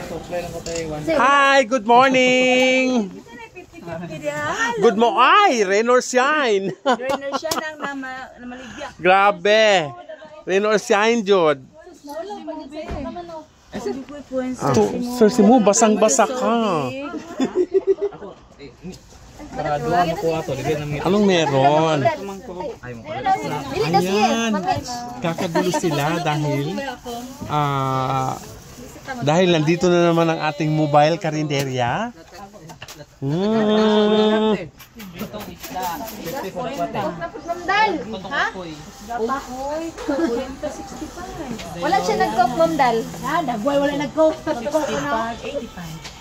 Hi, good morning. Good mo ay, rain or shine. Rain or shine ang namaligya. Grabe. Rain or shine, Jod. Sir, si mo, basang-basa ka. Anong meron? Ayan. Kakagulo sila dahil nandito na naman ang ating mobile karinderya. Wala siya nag-coke, Ma'am Dal. Wala nag-coke.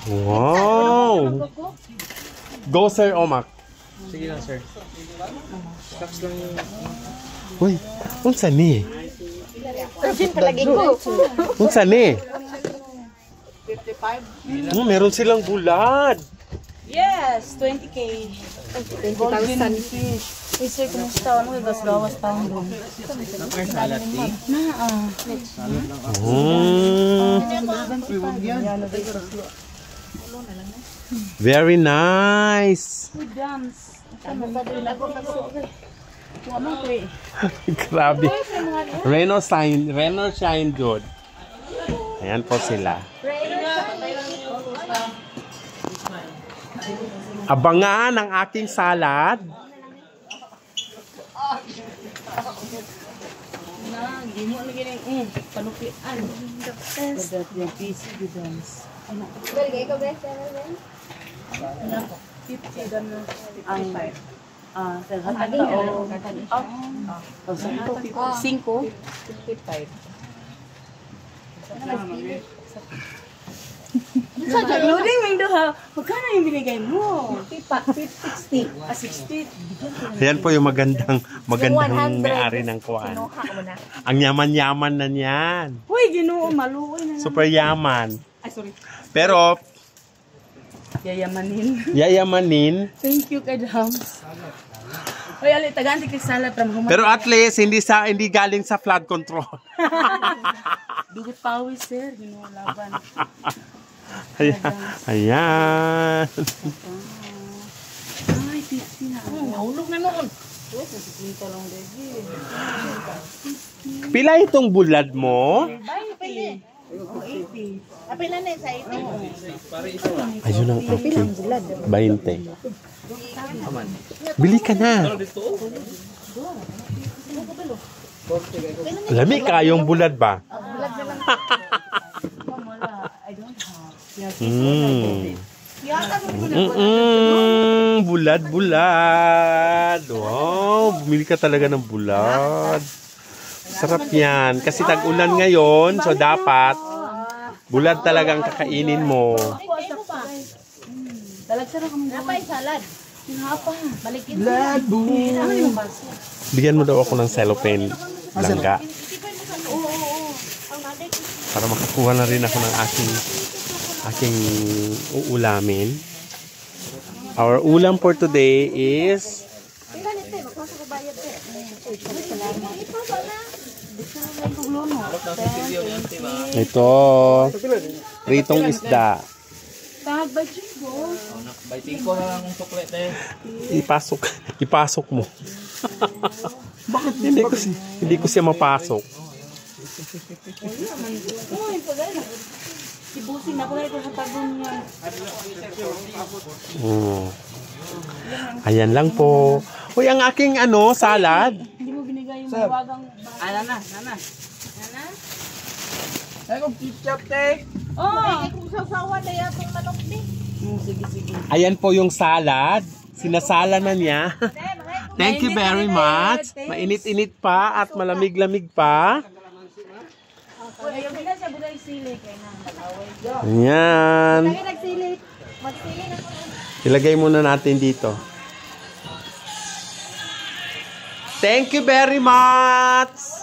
Wow! Go, Sir Omak. Sige lang, sir. Stocks lang yung... Uy, unsa ni? Urgent palagi ko. Unsa ni? 55. Meron silang bulad. Yes, 20K. 20,000 fish. Hey sir, kumusta? Ano yung gawas pa ang doon? Salad tea? Very nice. Grabe. Rain or shine, good. Ayan po sila. Abangan ang aking salad. Gimo lagi ning panukian. Dapat yung PC dance. Belgay ko best seller. 50 dan ang 5. Cinco. 55. Sa loading mo doha. Magkano yung binigay mo? 60. 60. Ayan po yung magandang may-ari ng kuwan. Ang yaman-yaman na niyan. Uy, Ginoo, maluoy na. Super yaman. Ay, sorry. Pero Yayamanin. Thank you, Kadams. Hoy, ali taganti kay salad from home. Pero at least hindi galing sa flood control. Dugot pawis, sir. Ginoo laban. Ayan. Ay, tina. Nahulog na noon. Pila itong bulad mo? 20. 80. Apila na sa 80. Ayun ang aking 20. Bili ka na. Lami kayong bulad ba? Bulad na lang. I don't have. Bulad. Wow, bumili ka talaga ng bulad. Sarap yan. Kasi tag-ulan ngayon, so dapat bulad talagang kakainin mo. Napay salad. Balikin Bigyan mo daw ako ng cellophane langga. Para makakuha na rin ako ng aking uulamin. Our ulam for today is ito, pritong isda. Baiting ko lang ang suklet eh. Ipasok mo. Bakit hindi ko siya mapasok? Sibusin na ko na ito sa tagon niya. Ayan lang po. Uy, ang aking salad. Hindi mo binigay yung mawagang... Nana. Ay, kung ketchup te. kung sasawa na yan itong manok ni. Sige. Ayan po yung salad. Sinasala na niya. Thank you very much. Mainit-init pa at malamig-lamig pa. Ayaw na siya bugay sili kay na malaway. Ayan. Magsili na ko. Ilagay muna natin dito. Thank you very much.